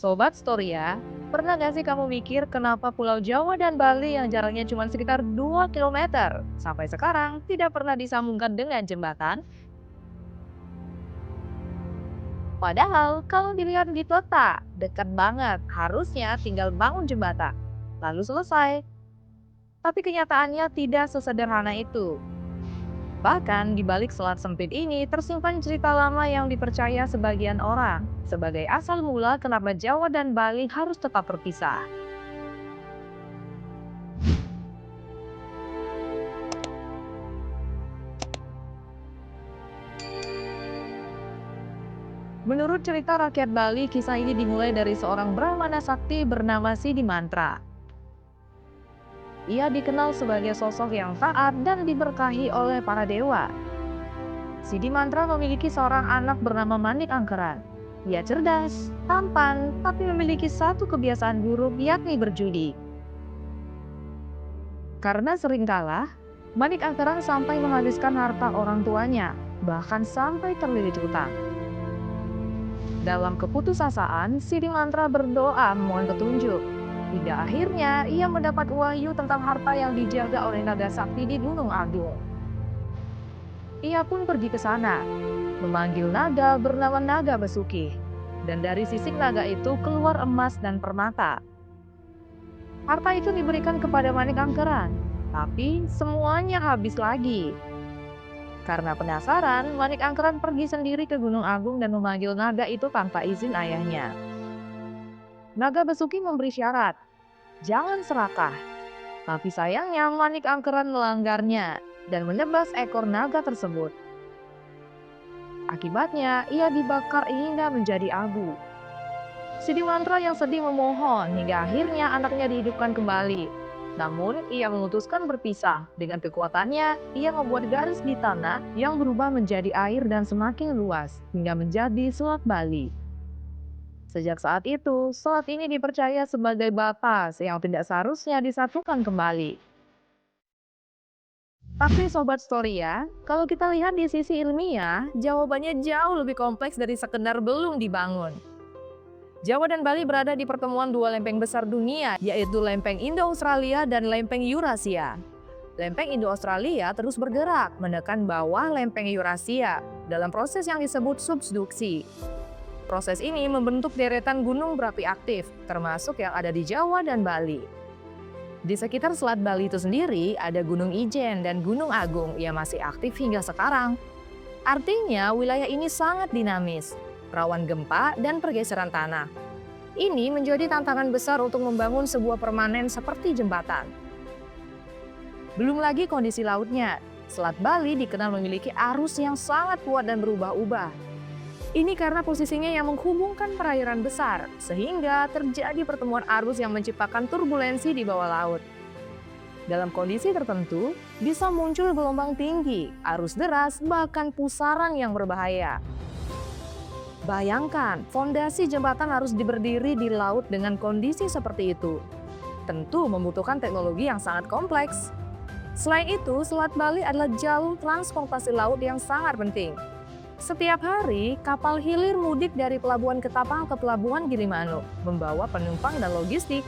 Sobat Storia, pernah gak sih kamu mikir kenapa Pulau Jawa dan Bali yang jaraknya cuma sekitar 2 kilometer sampai sekarang tidak pernah disambungkan dengan jembatan? Padahal kalau dilihat di peta, dekat banget, harusnya tinggal bangun jembatan. Lalu selesai. Tapi kenyataannya tidak sesederhana itu. Bahkan di balik selat sempit ini tersimpan cerita lama yang dipercaya sebagian orang sebagai asal mula kenapa Jawa dan Bali harus tetap berpisah. Menurut cerita rakyat Bali, kisah ini dimulai dari seorang Brahmana sakti bernama Sidi Mantra. Ia dikenal sebagai sosok yang taat dan diberkahi oleh para dewa. Sidi Mantra memiliki seorang anak bernama Manik Angkeran. Ia cerdas, tampan, tapi memiliki satu kebiasaan buruk yakni berjudi. Karena sering kalah, Manik Angkeran sampai menghabiskan harta orang tuanya, bahkan sampai terlilit hutang. Dalam keputusasaan, Sidi Mantra berdoa memohon petunjuk. Hingga akhirnya ia mendapat wahyu tentang harta yang dijaga oleh naga sakti di Gunung Agung. Ia pun pergi ke sana, memanggil naga bernama Naga Basuki. Dan dari sisik naga itu keluar emas dan permata. Harta itu diberikan kepada Manik Angkeran, tapi semuanya habis lagi. Karena penasaran, Manik Angkeran pergi sendiri ke Gunung Agung dan memanggil naga itu tanpa izin ayahnya. Naga Basuki memberi syarat, jangan serakah. Tapi sayangnya Manik Angkeran melanggarnya dan menebas ekor naga tersebut. Akibatnya, ia dibakar hingga menjadi abu. Sidi Mantra yang sedih memohon hingga akhirnya anaknya dihidupkan kembali. Namun, ia memutuskan berpisah. Dengan kekuatannya, ia membuat garis di tanah yang berubah menjadi air dan semakin luas, hingga menjadi Selat Bali. Sejak saat itu, selat ini dipercaya sebagai batas yang tidak seharusnya disatukan kembali. Tapi Sobat Storia, kalau kita lihat di sisi ilmiah, jawabannya jauh lebih kompleks dari sekedar belum dibangun. Jawa dan Bali berada di pertemuan dua lempeng besar dunia, yaitu lempeng Indo-Australia dan lempeng Eurasia. Lempeng Indo-Australia terus bergerak menekan bawah lempeng Eurasia dalam proses yang disebut subduksi. Proses ini membentuk deretan gunung berapi aktif, termasuk yang ada di Jawa dan Bali. Di sekitar Selat Bali itu sendiri ada Gunung Ijen dan Gunung Agung yang masih aktif hingga sekarang. Artinya wilayah ini sangat dinamis, rawan gempa dan pergeseran tanah. Ini menjadi tantangan besar untuk membangun sebuah permanen seperti jembatan. Belum lagi kondisi lautnya, Selat Bali dikenal memiliki arus yang sangat kuat dan berubah-ubah. Ini karena posisinya yang menghubungkan perairan besar, sehingga terjadi pertemuan arus yang menciptakan turbulensi di bawah laut. Dalam kondisi tertentu, bisa muncul gelombang tinggi, arus deras, bahkan pusaran yang berbahaya. Bayangkan, fondasi jembatan harus berdiri di laut dengan kondisi seperti itu. Tentu membutuhkan teknologi yang sangat kompleks. Selain itu, Selat Bali adalah jalur transportasi laut yang sangat penting. Setiap hari, kapal hilir mudik dari Pelabuhan Ketapang ke Pelabuhan Gilimanuk, membawa penumpang dan logistik.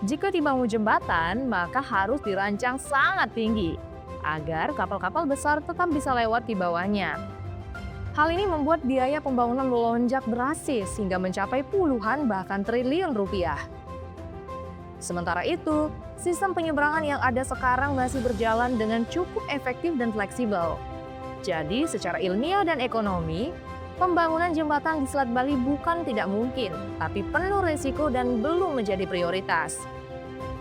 Jika dibangun jembatan, maka harus dirancang sangat tinggi, agar kapal-kapal besar tetap bisa lewat di bawahnya. Hal ini membuat biaya pembangunan melonjak drastis hingga mencapai puluhan bahkan triliun rupiah. Sementara itu, sistem penyeberangan yang ada sekarang masih berjalan dengan cukup efektif dan fleksibel. Jadi, secara ilmiah dan ekonomi, pembangunan jembatan di Selat Bali bukan tidak mungkin, tapi penuh risiko dan belum menjadi prioritas.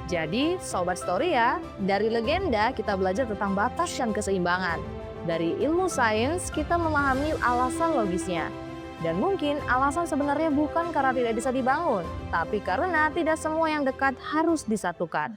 Jadi, Sobat Storia, dari legenda kita belajar tentang batas dan keseimbangan. Dari ilmu sains, kita memahami alasan logisnya. Dan mungkin alasan sebenarnya bukan karena tidak bisa dibangun, tapi karena tidak semua yang dekat harus disatukan.